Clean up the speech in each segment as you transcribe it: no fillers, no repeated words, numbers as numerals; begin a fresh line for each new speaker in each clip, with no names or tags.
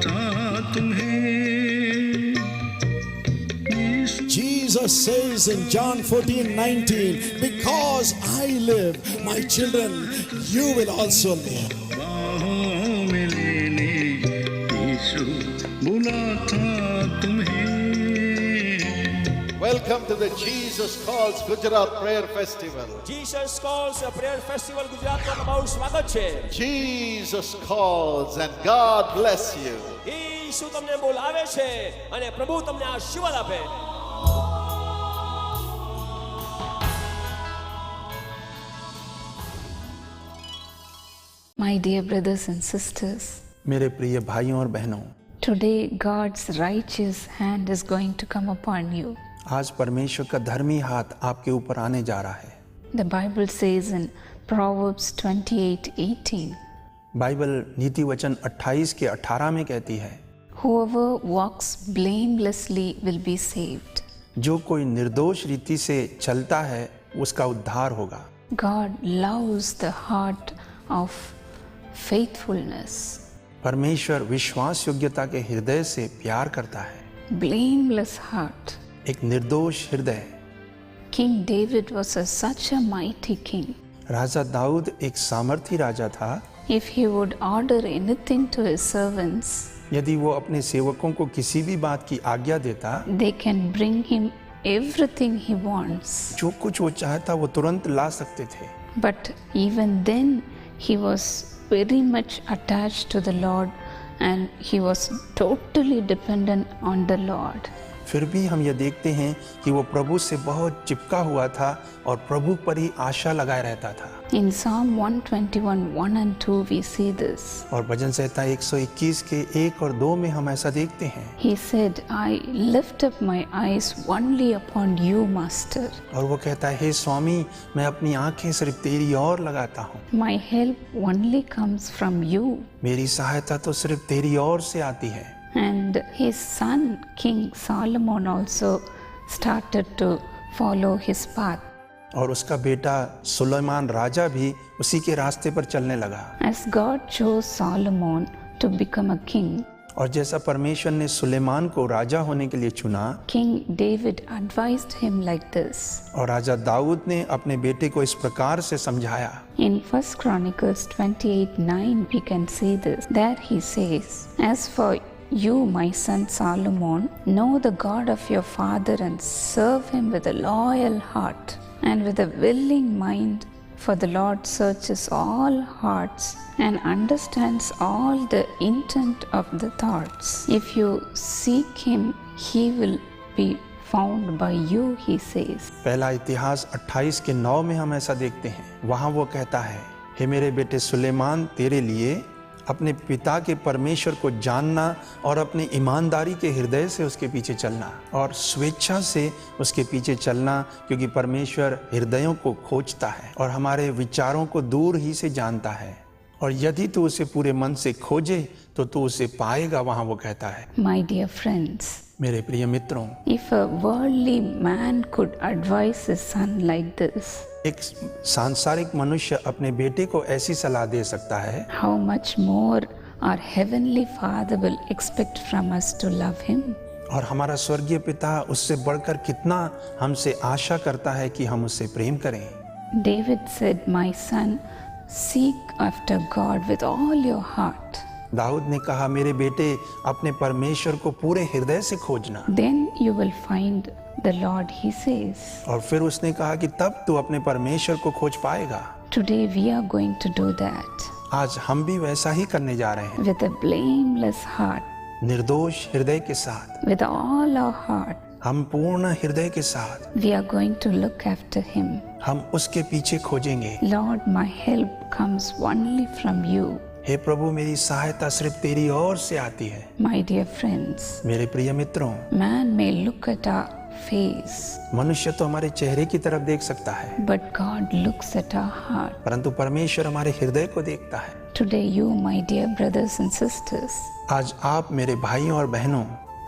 था तुम्हें।
Jesus says in John 14:19, because I live, my children, you will also live.
बाहों में लेने यीशु बुला था तुम्हें।
Welcome to the Jesus Calls Gujarat Prayer Festival.
Jesus Calls Prayer Festival ગુજરાતમાં તમારું સ્વાગત છે.
Jesus calls and God bless you.
ઈસુ તમને બોલાવે છે અને પ્રભુ તમને આશીર્વાદ આપે.
My dear brothers and sisters,
मेरे प्रिय भाइयों और बहनों,
today God's righteous hand is going to come upon you.
आज परमेश्वर का धर्मी हाथ आपके ऊपर आने जा रहा है.
The Bible says in Proverbs 28:18,
Bible नीति वचन 28 के 18 में कहती है,
whoever walks blamelessly will be saved.
जो कोई निर्दोष रीति से चलता है उसका उद्धार होगा.
God loves the heart of faithfulness.
परमेश्वर विश्वास योग्यता के हृदय से प्यार करता है.
Blameless heart.
एक निर्दोष हृदय.
King David was such a mighty king.
राजा दाऊद एक सामर्थी राजा था.
If he would order anything to his servants,
यदि वो अपने सेवकों को किसी भी बात की आज्ञा देता,
they can bring him everything he wants.
जो कुछ वो चाहता वो तुरंत ला सकते थे.
But even then he was very much attached to the Lord and he was totally dependent on the Lord.
फिर भी हम ये देखते हैं कि वो प्रभु से बहुत चिपका हुआ था और प्रभु पर ही आशा लगाए रहता था.
In Psalm 121:1 and 2 we see this.
और भजन संहिता 121 के 1 और 2 में हम ऐसा देखते हैं.
He said, I lift up my eyes only upon you, Master.
और वो कहता है, हे स्वामी, मैं अपनी आंखें सिर्फ तेरी ओर लगाता हूँ.
My help only comes from you.
मेरी सहायता तो सिर्फ तेरी ओर से आती है.
And his son King Solomon also started to follow his path.
और उसका बेटा सुलेमान राजा भी उसी के रास्ते पर चलने लगा.
As God chose Solomon to become a king,
और जैसा परमेश्वर ने सुलेमान को राजा होने के लिए चुना,
King David advised him like this.
और राजा दाऊद ने अपने बेटे को इस प्रकार से समझाया.
In 1 Chronicles 28:9 we can see this. There he says, As for you, my son Solomon, know the God of your father and serve him with a loyal heart and with a willing mind, for the Lord searches all hearts and understands all the intent of the thoughts. If you seek him, he will be found by you, he says.
पहला इतिहास 28 के 9 में हम ऐसा देखते हैं. वहाँ वो कहता है, हे मेरे बेटे सुलेमान, तेरे लिए अपने पिता के परमेश्वर को जानना और अपनी ईमानदारी के हृदय से उसके पीछे चलना और स्वेच्छा से उसके पीछे चलना, क्योंकि परमेश्वर हृदयों को खोजता है और हमारे विचारों को दूर ही से जानता है. और यदि तू उसे पूरे मन से खोजे तो तू उसे पाएगा. वहाँ वो कहता है.
My dear friends,
मेरे प्रिय मित्रों,
if a worldly man could advise his son like this,
एक सांसारिक मनुष्य अपने बेटे को ऐसी सलाह दे सकता है,
how much more our heavenly Father will expect from us to love him.
और हमारा स्वर्गीय पिता उससे बढ़कर कितना हमसे आशा करता है कि हम उससे प्रेम करें.
David said, My son, seek after God with all your heart.
Dawood ने कहा, मेरे बेटे, अपने परमेश्वर को पूरे हृदय से खोजना.
Then you will find the Lord, he says.
और फिर उसने कहा कि तब तू अपने परमेश्वर को खोज पाएगा.
Today we are going to do that
आज हम भी वैसा ही करने जा रहे हैं.
with a blameless heart,
निर्दोष हृदय के साथ,
with all our heart.
हम पूर्ण हृदय के साथ
We are going to look after him.
हम उसके पीछे खोजेंगे.
Lord, my help comes only from you.
हे प्रभु, मेरी सहायता सिर्फ तेरी ओर से आती है.
My dear friends,
मेरे प्रिय मित्रों,
man may look at our face,
मनुष्य तो हमारे चेहरे की तरफ देख सकता है,
but God looks at our heart.
परंतु परमेश्वर हमारे हृदय को देखता है.
Today you, my dear brothers and sisters,
आज आप मेरे भाइयों और बहनों,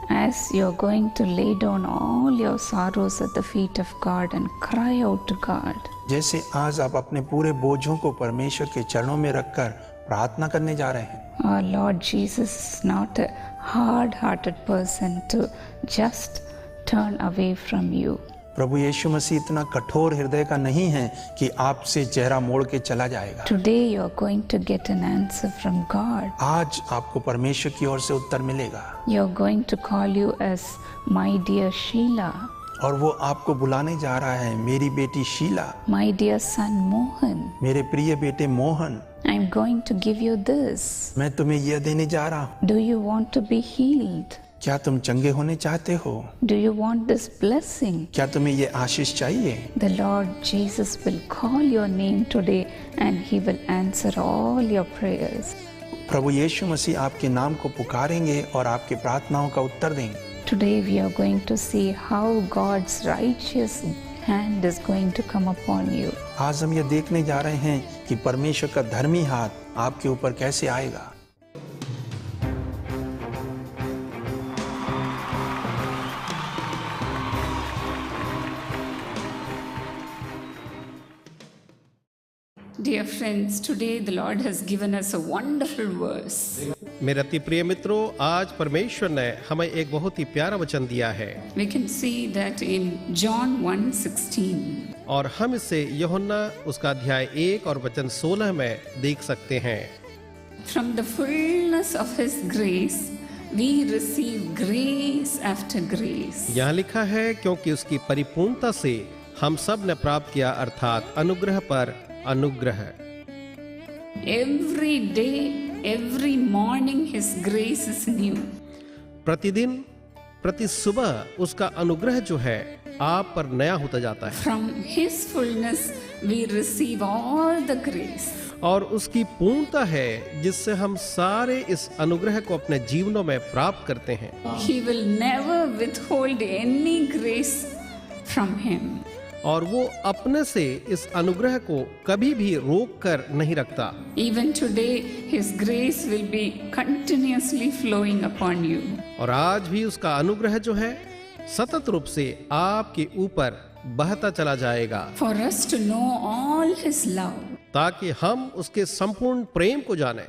as you're going to lay down all your sorrows at the feet of God and cry out to God,
जैसे आज आप अपने पूरे बोझों को परमेश्वर के चरणों में रखकर प्रार्थना करने जा रहे हैं।
Our Lord Jesus is not a hard-hearted person to just turn away from you.
प्रभु यीशु मसीह इतना कठोर हृदय का नहीं है कि आपसे चेहरा मोड़ के चला जाएगा।
Today you are going to get an answer from God.
आज आपको परमेश्वर की ओर से उत्तर मिलेगा
You are going to call you as my dear Sheila,
और वो आपको बुलाने जा रहा है, मेरी बेटी Sheila,
my dear son Mohan.
मेरे प्रिय बेटे Mohan,
I am going to give you this.
मैं तुम्हें यह देने जा रहा हूँ।
Do you want to be healed?
क्या तुम चंगे होने चाहते हो?
Do you want this blessing?
क्या तुम्हें ये आशीष चाहिए?
The Lord Jesus will call your name today and He will answer all your prayers.
प्रभु यीशु मसीह आपके नाम को पुकारेंगे और आपकी प्रार्थनाओं का उत्तर देंगे।
Today we are going to see how God's righteous hand is going to come upon you.
आज हम ये देखने जा रहे हैं कि परमेश्वर का धर्मी हाथ आपके ऊपर कैसे आएगा।
Dear friends, today the Lord has given us a wonderful verse.
मेरे अति प्रिय मित्रों, आज परमेश्वर ने हमें एक बहुत ही प्यारा वचन दिया है
We can see that in John 1:16.
और हम इसे यूहन्ना उसका अध्याय 1 और वचन 16 में देख सकते हैं।
From the fullness of His grace, we receive grace after grace.
यहाँ लिखा है, क्योंकि उसकी परिपूर्णता से हम सब ने प्राप्त किया, अर्थात अनुग्रह पर अनुग्रह।
Every day, every morning, His grace is new.
प्रतिदिन प्रति सुबह उसका अनुग्रह जो है आप पर नया होता जाता है
From His fullness, we receive all the grace.
और उसकी पूर्णता है जिससे हम सारे इस अनुग्रह को अपने जीवनों में प्राप्त करते हैं।
He will never withhold any grace from Him.
और वो अपने से इस अनुग्रह को कभी भी रोक कर नहीं रखता।
Even today, His grace will be continuously flowing upon you.
और आज भी उसका अनुग्रह जो है सतत रूप से आपके ऊपर बहता चला जाएगा,
For us to know all His love,
ताकि हम उसके संपूर्ण प्रेम को जाने।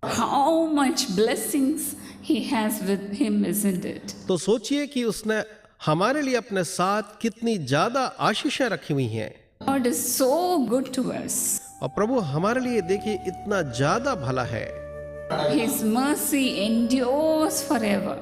how much blessings He has with Him, isn't it?
तो सोचिए कि उसने हमारे लिए अपने साथ कितनी ज्यादा आशीषें रखी हुई हैं।
God is so good to us.
और प्रभु हमारे लिए देखिए इतना ज्यादा भला है।
His mercy endures forever.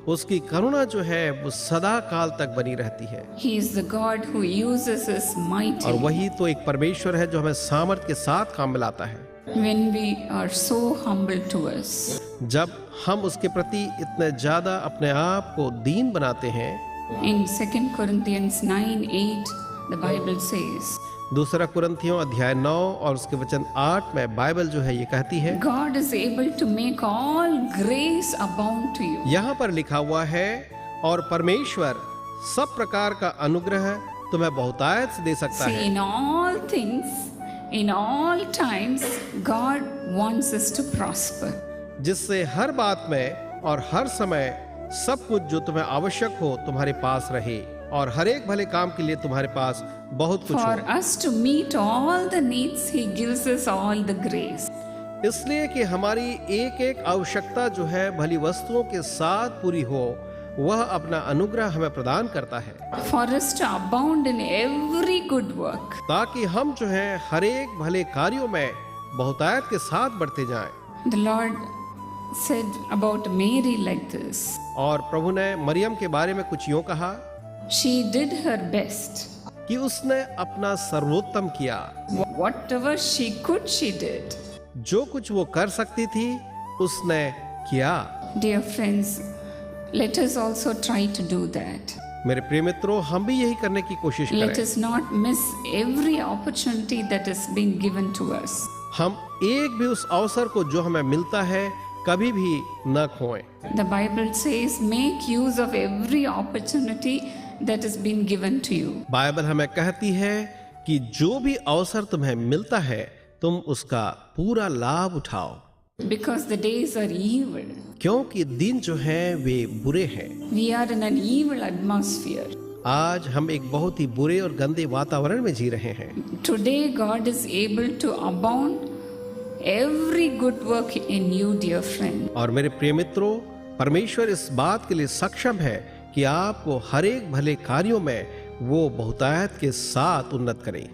उसकी करुणा जो है वो सदा काल तक बनी रहती है।
He is the God who uses us
और
mightily
वही तो एक परमेश्वर है जो हमें सामर्थ के साथ काम में लाता है।
when we are so humble to us.
जब हम उसके प्रति इतने ज्यादा अपने आप को दीन बनाते हैं।
In 2 Corinthians 9:8, the Bible says,
दूसरा कुरिन्थियों अध्याय 9 और उसके वचन 8 में बाइबल जो है ये कहती है,
God is able to make all grace abound to you.
यहाँ पर लिखा हुआ है, और परमेश्वर सब प्रकार का अनुग्रह तुम्हें बहुतायत से दे सकता
See,
है।
in all things, in all times, God wants us to prosper.
जिससे हर बात में और हर समय सब कुछ जो तुम्हें आवश्यक हो तुम्हारे पास रहे, और हर एक भले काम के लिए तुम्हारे पास बहुत कुछ
For
हो।
us to meet all the needs, He gives us all the grace.
इसलिए कि हमारी एक एक आवश्यकता जो है भली वस्तुओं के साथ पूरी हो, वह अपना अनुग्रह हमें प्रदान करता है,
For us to abound in every good work.
ताकि हम जो है हर एक भले कार्यों में बहुतायत के साथ बढ़ते जाएं।
The Lord said about Mary like this.
और प्रभु ने मरियम के बारे में कुछ यूं कहा
She did her best.
कि उसने अपना सर्वोत्तम किया।
Whatever she could, she did.
जो कुछ वो कर सकती थी उसने किया।
Dear friends, let us also try to do that.
मेरे प्रिय मित्रों, हम भी यही करने की कोशिश
Let
करें।
us not miss every opportunity that is being given to us.
हम एक भी उस अवसर को जो हमें मिलता है कभी भी न खोएं।
The Bible says, make use of every opportunity that is being given to you.
Bible हमें कहती है कि जो भी अवसर तुम्हें मिलता है तुम उसका पूरा लाभ उठाओ,
Because the days are evil.
क्योंकि दिन जो है वे बुरे हैं।
We are in an evil atmosphere.
आज हम एक बहुत ही बुरे और गंदे वातावरण में जी रहे हैं।
Today God is able to abound every good work in you, dear friend.
और मेरे प्रिय मित्रों, परमेश्वर इस बात के लिए सक्षम है कि आपको हर एक भले कार्यों में वो बहुतायत के साथ उन्नत करें।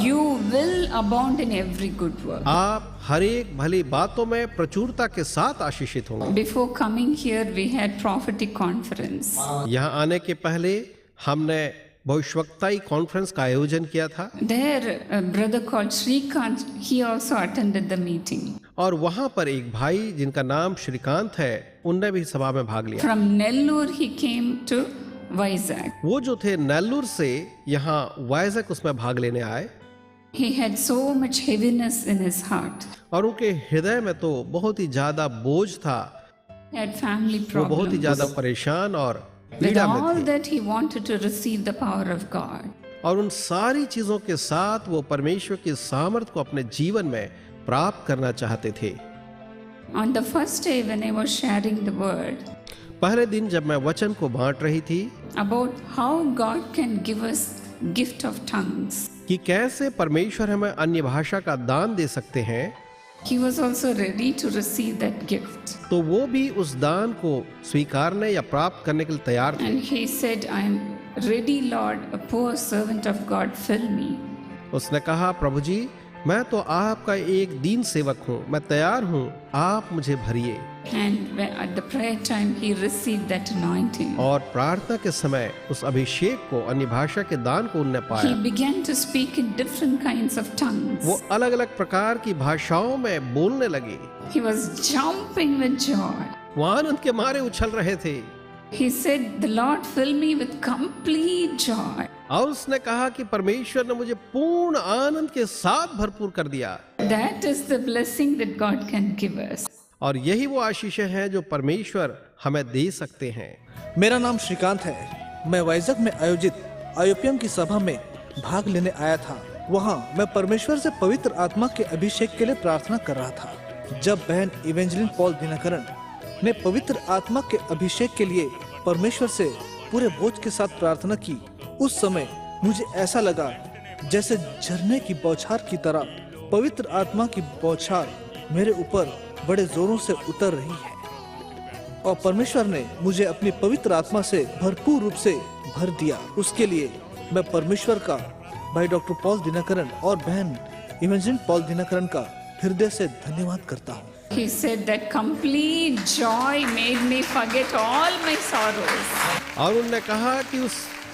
You will abound in every good work.
आप हर एक भली बातों में प्रचुरता के साथ आशीषित होंगे।
Before coming here, we had prophetic conference.
यहाँ आने के पहले हमने भविष्यवक्ताई कॉन्फ्रेंस का आयोजन किया था।
There, a brother called Shrikant, he also attended the meeting.
और वहाँ पर एक भाई जिनका नाम श्रीकांत है, उनने भी सभा में भाग लिया।
From Nellore, he came to Vizag.
वो जो थे नेल्लूर से यहाँ वाइजैक उसमें भाग लेने आए।
He had so much heaviness in his heart.
और उनके हृदय में तो बहुत ही ज्यादा बोझ था।
He had family
वो बहुत ही
problems.
ज्यादा परेशान और
With
पीड़ा
all
में थे।
that, he wanted to receive the power of God.
और उन सारी चीजों के साथ वो परमेश्वर की सामर्थ को अपने जीवन में प्राप्त करना चाहते थे।
On the first day, when I was sharing the word
पहले दिन जब मैं वचन को बांट रही थी
about how God can give us gift of tongues,
कि कैसे परमेश्वर हमें अन्य भाषा का दान दे सकते हैं,
he was also ready to receive that gift.
तो वो भी उस दान को स्वीकारने या प्राप्त करने के लिए तैयार थे।
And he said, I am ready, Lord, a poor servant of God, fill me.
उसने कहा, प्रभु जी, मैं तो आपका एक दीन सेवक हूँ, मैं तैयार हूँ, आप मुझे भरिए।
And at the prayer time, he received that anointing.
और प्रार्थना के समय उस अभिषेक को, अन्य भाषा के दान को उनने
He
पाया।
began to speak in different kinds of tongues.
वो अलग अलग प्रकार की भाषाओं में बोलने लगे।
He was jumping with joy.
वो आनंद के मारे उछल रहे थे।
He said, the Lord fill me with complete joy.
और उसने कहा कि परमेश्वर ने मुझे पूर्ण आनंद के साथ भरपूर कर दिया।
That is the blessing that God can give us.
और यही वो आशीषें हैं जो परमेश्वर हमें दे सकते हैं।
मेरा नाम श्रीकांत है। मैं वाइजैक में आयोजित आईओपीएम की सभा में भाग लेने आया था। वहाँ मैं परमेश्वर से पवित्र आत्मा के अभिषेक के लिए प्रार्थना कर रहा था। जब बहन इवेंजलिन पॉल दिनकरन ने पवित्र आत्मा के अभिषेक के लिए परमेश्वर से पूरे बोझ के साथ प्रार्थना की, उस समय मुझे ऐसा लगा जैसे झरने की बौछार की तरह पवित्र आत्मा की बौछार मेरे ऊपर बड़े जोरों से उतर रही है और परमेश्वर ने मुझे अपनी पवित्र आत्मा से भरपूर रूप से भर दिया। उसके लिए मैं परमेश्वर का, भाई डॉक्टर पॉल दिनकरन और बहन इवेंजलिन पॉल दिनकरन का हृदय से धन्यवाद करता हूँ।
He said that complete joy made me forget all my sorrows.
और उन्होंने कहा कि उस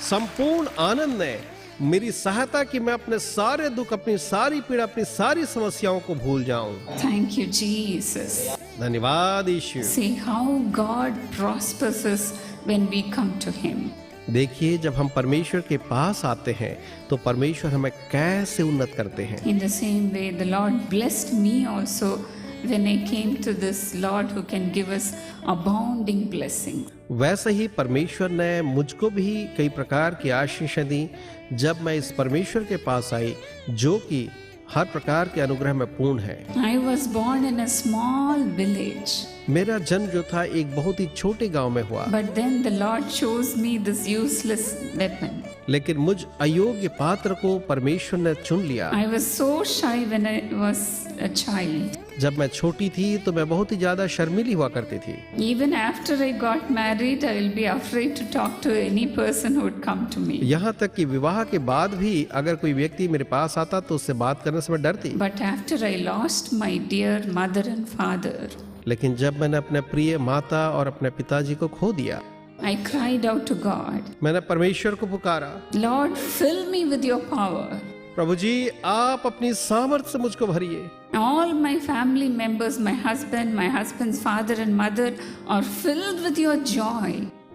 संपूर्ण आनंद ने मेरी सहायता की मैं अपने सारे दुख, अपनी सारी पीड़ा, अपनी सारी समस्याओं को भूल जाऊं।
Thank you, Jesus.
धन्यवाद यीशु।
See how God prospers us when we come to Him.
देखिए, जब हम परमेश्वर के पास आते हैं तो परमेश्वर हमें कैसे उन्नत करते हैं।
In the same way, the Lord blessed me also when I came to this Lord who can give us abounding blessing.
वैसे ही परमेश्वर ने मुझको भी कई प्रकार की आशीषें दी जब मैं इस परमेश्वर के पास आई, जो कि हर प्रकार के अनुग्रह में पूर्ण है।
I was born in a small village,
मेरा जन्म जो था एक बहुत ही छोटे गांव में हुआ,
but then the Lord chose me this useless weapon.
लेकिन मुझ अयोग्य पात्र को परमेश्वर ने चुन लिया।
I was so shy when I was a child.
जब मैं छोटी थी तो मैं बहुत ही ज्यादा शर्मीली हुआ करती थी।
Even after I got married, I will be afraid to talk to any person who would come to me.
यहाँ तक कि विवाह के बाद भी अगर कोई व्यक्ति मेरे पास आता तो उससे बात करने से मैं डरती।
But after I lost my dear mother and father,
लेकिन जब मैंने अपने प्रिय माता और अपने पिताजी को खो दिया,
I cried out to God,
मैंने परमेश्वर को पुकारा,
Lord, fill me with your power.
प्रभु जी आप अपनी सामर्थ से मुझको भरिए।
All my family members, my husband's father and mother are filled with your joy.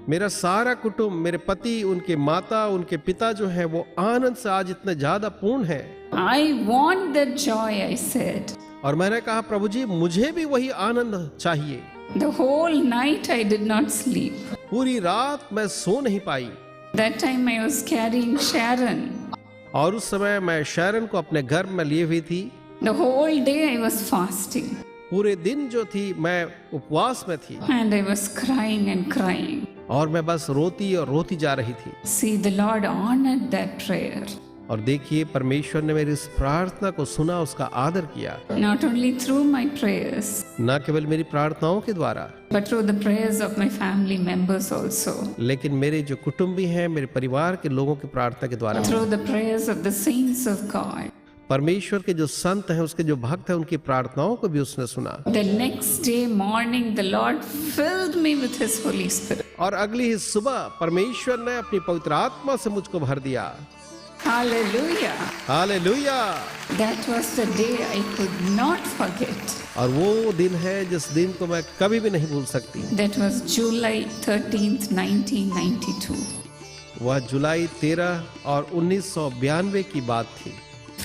मेरा सारा कुटुंब, मेरे पति, उनके माता, उनके पिता जो है वो आनंद से आज इतने ज्यादा पूर्ण है।
I want that joy, I said.
और मैंने कहा, प्रभु जी मुझे भी वही आनंद चाहिए।
The whole night I did not sleep.
पूरी रात मैं सो नहीं पाई।
That time I was carrying Sharon.
और उस समय मैं शैरन को अपने घर में लिए हुई थी।
The whole day I was fasting.
पूरे दिन जो थी मैं उपवास में थी
And I was crying and crying.
और मैं बस रोती और रोती जा रही थी।
See, the Lord honored that prayer.
और देखिए परमेश्वर ने मेरी इस प्रार्थना को सुना, उसका आदर किया।
Not only through my prayers,
न केवल मेरी प्रार्थनाओं के द्वारा,
but through the prayers of my family members also.
लेकिन मेरे जो कुटुंबी हैं, मेरे परिवार के लोगों की प्रार्थना के द्वारा,
Through the prayers of the saints of God.
परमेश्वर के जो संत हैं, उसके जो भक्त हैं, उनकी प्रार्थनाओं को भी उसने सुना।
The next day morning, the Lord filled me with His Holy Spirit.
और अगली ही सुबह परमेश्वर ने अपनी पवित्र आत्मा से मुझको भर दिया।
Hallelujah.
Hallelujah.
That was the day I could not forget.
और वो दिन है जिस दिन को मैं कभी भी नहीं भूल सकती।
That was July 13th, 1992.
वह जुलाई 13 और 1992 की बात थी।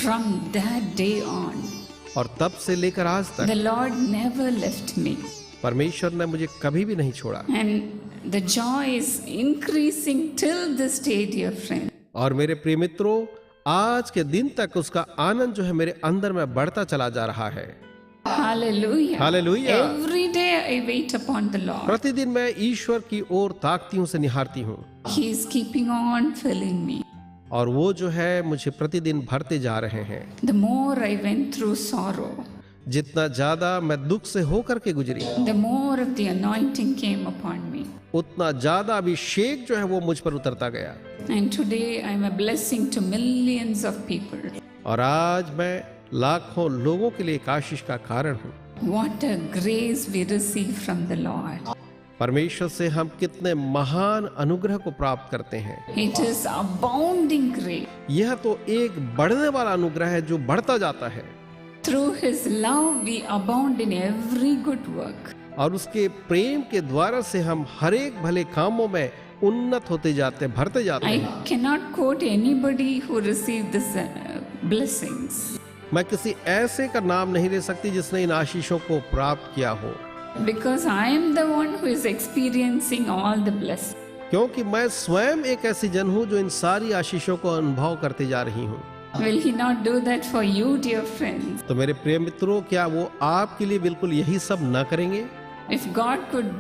From that day on,
और तब से लेकर आज
the
तक
Lord never left me.
परमेश्वर ने मुझे कभी भी नहीं छोड़ा।
And the joy is increasing till this day, dear friend.
और मेरे प्रिय मित्रों, आज के दिन तक उसका आनंद जो है मेरे अंदर में बढ़ता चला जा रहा है।
Hallelujah.
Hallelujah.
Every day I wait upon the Lord.
प्रतिदिन मैं ईश्वर की ओर ताकती हूँ, से निहारती हूँ,
He is keeping on filling me.
और वो जो है मुझे प्रतिदिन भरते जा रहे हैं।
The more I went through sorrow,
जितना ज्यादा मैं दुख से होकर के गुजरी,
the more of the anointing came upon me.
उतना ज्यादा अभिषेक जो है वो मुझ पर उतरता गया।
And today I am a blessing to millions of people.
और आज मैं लाखों लोगों के लिए एक आशीष का कारण हूँ।
What a grace we receive from the Lord.
परमेश्वर से हम कितने महान अनुग्रह को प्राप्त करते हैं।
It is abounding grace.
यह तो एक बढ़ने वाला अनुग्रह है जो बढ़ता जाता है।
Through His love we abound in every good work.
और उसके प्रेम के द्वारा से हम हर एक भले कामों में उन्नत होते जाते, भरते जाते
I
हैं।
cannot quote anybody who received this blessings.
मैं किसी ऐसे का नाम नहीं ले सकती जिसने इन आशीषों को प्राप्त किया हो,
Because I am the one who is experiencing all the blessings.
क्योंकि मैं स्वयं एक ऐसी जन हूँ जो इन सारी आशीषों को अनुभव करते जा रही हूँ।
Will He not do that for you, dear friends?
तो मेरे प्रिय मित्रों, क्या वो आपके लिए बिल्कुल यही सब न करेंगे?
If God could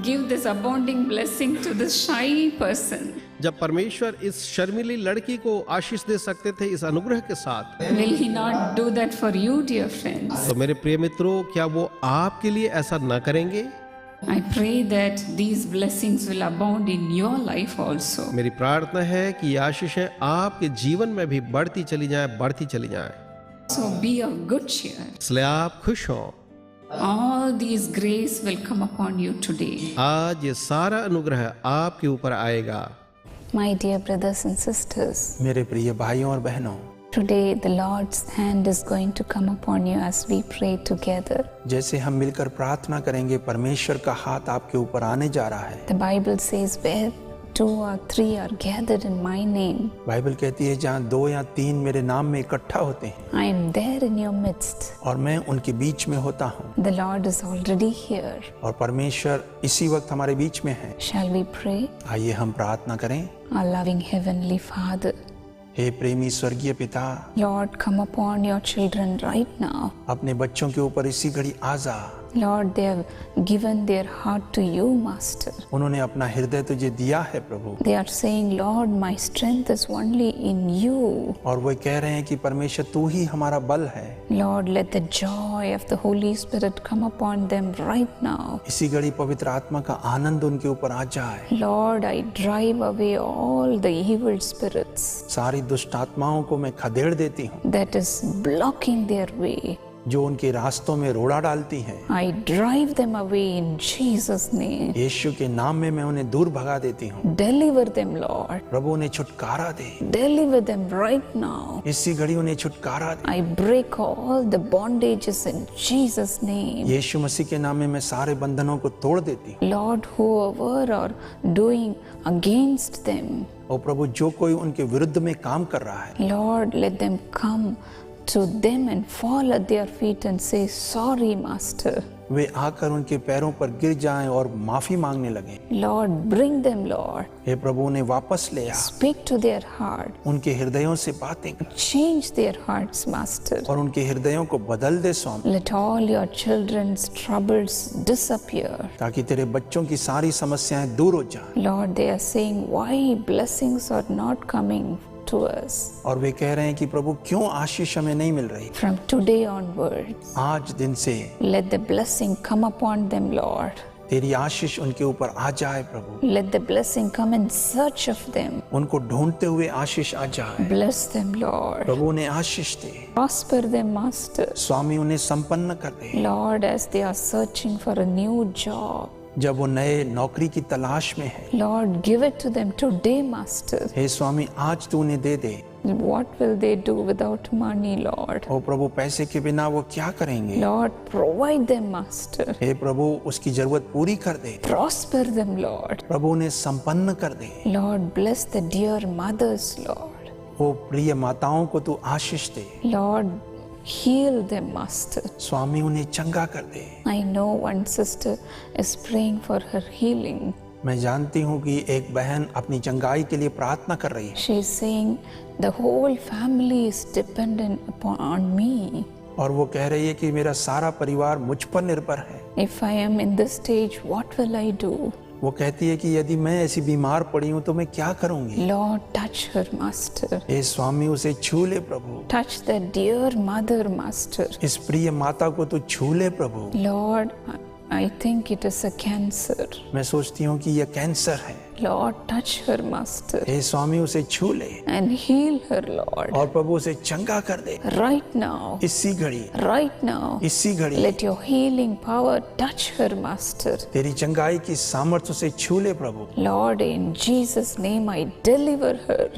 give this abounding blessing to this shy person,
जब परमेश्वर इस शर्मीली लड़की को आशीष दे सकते थे इस अनुग्रह के साथ,
will He not do that for you, dear friends?
तो मेरे प्रिय मित्रों, क्या वो आपके लिए ऐसा न करेंगे?
I pray that these blessings will abound in your life also.
मेरी प्रार्थना है कि ये आशीषें आपके जीवन में भी बढ़ती चली जाएं, बढ़ती चली जाएं।
So be of good cheer.
इसलिए आप खुश हों।
All these grace will come upon you today.
आज ये सारा अनुग्रह आपके ऊपर आएगा।
My dear brothers and sisters,
मेरे प्रिय भाइयों और बहनों,
today the Lord's hand is going to come upon you as we pray together.
जैसे हम मिलकर प्रार्थना करेंगे, परमेश्वर का हाथ आपके ऊपर आने जा रहा है।
The Bible says where 2 or 3 are gathered in my name,
Bible कहती है जहाँ 2 या 3 मेरे नाम में इकट्ठा होते हैं,
I am there in your midst.
और मैं उनके बीच में होता हूँ।
The Lord is already here.
और परमेश्वर इसी वक्त हमारे बीच में है।
Shall we pray?
आइए हम प्रार्थना करें।
Our loving Heavenly Father,
हे प्रेमी स्वर्गीय पिता,
Lord, come upon your children right now.
अपने बच्चों के ऊपर इसी घड़ी आ जा।
Lord, they have given their heart to you, Master.
उन्होंने अपना हृदय तुझे दिया है प्रभु,
They are saying, Lord, my strength is only in you.
और वो कह रहे हैं कि परमेश्वर तू ही हमारा बल है।
Lord, let the joy of the Holy Spirit come upon them right now.
इसी घड़ी पवित्र आत्मा का आनंद उनके ऊपर आ जाए।
Lord, I drive away all the evil spirits
सारी दुष्ट आत्माओं को मैं खदेड़ देती हूँ
that is blocking their way.
जो उनके रास्तों में रोड़ा डालती हैं।
I drive them away in Jesus' name.
यीशु के नाम में मैं उन्हें दूर भगा देती हूँ।
Deliver them, Lord.
प्रभु उन्हें छुटकारा दे,
Deliver them right now.
इसी घड़ी उन्हें छुटकारा दे।
I break all the bondages in Jesus' name.
यीशु मसीह के नाम में मैं सारे बंधनों को तोड़ देती हूँ।
Lord, whoever are doing against them,
और प्रभु जो कोई उनके विरुद्ध में काम कर रहा है,
Lord, let them come to them and fall at their feet and say, sorry, Master.
वे आकर उनके पैरों पर गिर जाएं और माफी मांगने लगें।
Lord, bring them, Lord.
हे प्रभु उन्हें वापस ले आ,
Speak to their heart.
उनके हृदयों से बातें कर
Change their hearts, Master.
और उनके हृदयों को बदल दे स्वामी,
Let all your children's troubles disappear.
ताकि तेरे बच्चों की सारी समस्याएं दूर हो जाएं।
Lord, they are saying, why blessings are not coming to us.
और वे कह रहे हैं कि प्रभु क्यों आशीष हमें नहीं मिल रही।
From today onwards,
आज दिन से
let the blessing come upon them, Lord.
तेरी आशीष उनके ऊपर आ जाए प्रभु।
Let the blessing come in search of them.
उनको ढूंढते हुए आशीष आ जाए।
Bless them, Lord.
प्रभु उन्हें आशीष दे।
Prosper them, Master.
स्वामी उन्हें संपन्न कर दे।
Lord, as they are searching for a new job,
जब वो नए नौकरी की तलाश में है,
Lord, give it to them today, Master.
हे स्वामी आज तू उन्हें दे दे।
What will they do without money, Lord?
ओ प्रभु पैसे के बिना वो क्या करेंगे।
Lord, provide them, Master.
हे प्रभु उसकी जरूरत पूरी कर दे।
Prosper them, Lord.
प्रभु उन्हें संपन्न कर दे।
Lord, bless the dear mothers, Lord.
वो प्रिय माताओं को तू आशीष दे।
Lord, heal them, Master.
स्वामी उन्हें चंगा कर दे।
I know one sister is praying for her healing.
मैं जानती हूँ कि एक बहन अपनी चंगाई के लिए प्रार्थना कर रही है।
She is saying the whole family is dependent on me.
और वो कह रही है कि मेरा सारा परिवार मुझ पर निर्भर है।
If I am in this stage, what will I do?
वो कहती है कि यदि मैं ऐसी बीमार पड़ी हूँ तो मैं क्या करूँगी।
Lord, touch her, Master.
हे स्वामी उसे छू ले प्रभु।
Touch the dear mother, Master.
इस प्रिय माता को तू छू ले प्रभु।
Lord, I think it is a cancer.
मैं सोचती हूँ कि यह कैंसर है।
Lord, touch her, Master,
हे स्वामी उसे छू ले
and heal her, Lord.
और प्रभु उसे चंगा कर दे।
Right now,
इसी घड़ी,
right now,
इसी घड़ी
let your healing power touch her, Master.
तेरी चंगाई की सामर्थ्य से छू ले प्रभु।
Lord, in Jesus' name, I deliver her.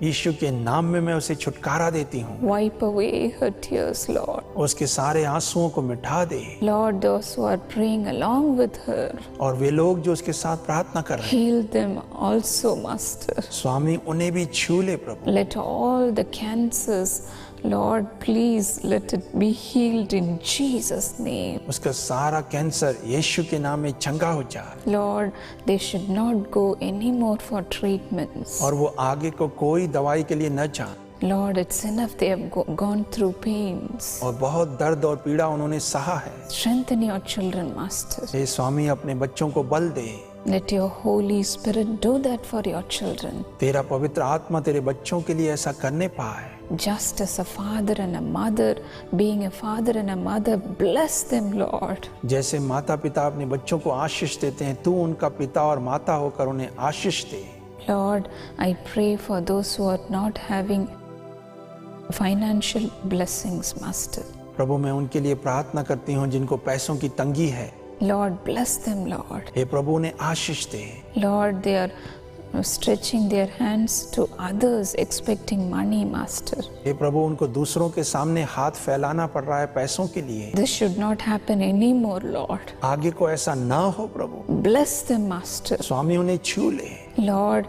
यीशु के नाम में मैं उसे छुटकारा देती हूँ।
Wipe away her tears, Lord.
उसके सारे आंसुओं को मिटा दे।
Lord, those who are praying along with her,
और वे लोग जो उसके साथ प्रार्थना कर रहे हैं,
heal them also, Master.
स्वामी उन्हें भी छू ले प्रभु।
Let all the cancers, Lord, please let it be healed in Jesus' name.
उसका सारा कैंसर यीशु के नाम में चंगा हो जाए।
Lord, they should not go anymore for treatments.
और वो आगे को कोई दवाई के लिए न जाए।
Lord, it's enough they have gone through pains.
और बहुत दर्द और पीड़ा उन्होंने सहा है।
Strengthen your children, Master.
हे स्वामी अपने बच्चों को बल दे।
Let your Holy Spirit do that for your children.
तेरा पवित्र आत्मा तेरे बच्चों के लिए ऐसा करने पाए।
Just as a father and a mother, being a father and a mother, bless them, Lord.
जैसे माता पिता अपने बच्चों को आशीष देते हैं, तू उनका पिता और माता होकर उन्हें आशीष दे।
Lord, I pray for those who are not having financial blessings, Master.
प्रभु मैं उनके लिए प्रार्थना करती हूँ जिनको पैसों की तंगी है।
Lord, bless them, Lord.
हे प्रभु उन्हें आशीष दे।
Lord, they are stretching their hands to others expecting money, Master.
हे प्रभु उनको दूसरों के सामने हाथ फैलाना पड़ रहा है पैसों के लिए।
This should not happen anymore, Lord.
आगे को ऐसा ना हो प्रभु।
Bless them, Master.
स्वामी उन्हें छू ले।
Lord,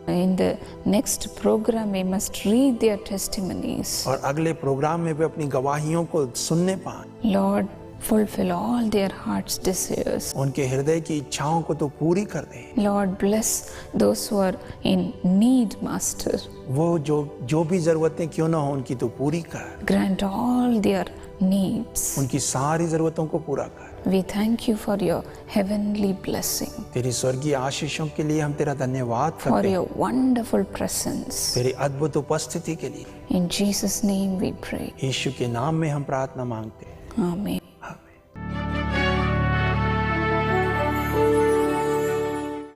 in the next program, we must read their testimonies.
और अगले प्रोग्राम में वे अपनी गवाहियों को सुनने पाएं।
Lord, fulfill all their heart's desires.
उनके हृदय की इच्छाओं को तो पूरी कर दे।
Lord, bless those who are in need, Master.
वो जो भी जरूरतें क्यों ना हो उनकी तो पूरी कर।
Grant all their needs.
उनकी सारी जरूरतों को पूरा कर।
We thank you for your heavenly blessing,
तेरी स्वर्गीय आशीषों के लिए हम तेरा धन्यवाद
for
करते हैं।
your wonderful presence.
तेरी अद्भुत उपस्थिति के लिए
In Jesus' name we pray.
यीशु के नाम में हम प्रार्थना मांगते हैं।
Amen.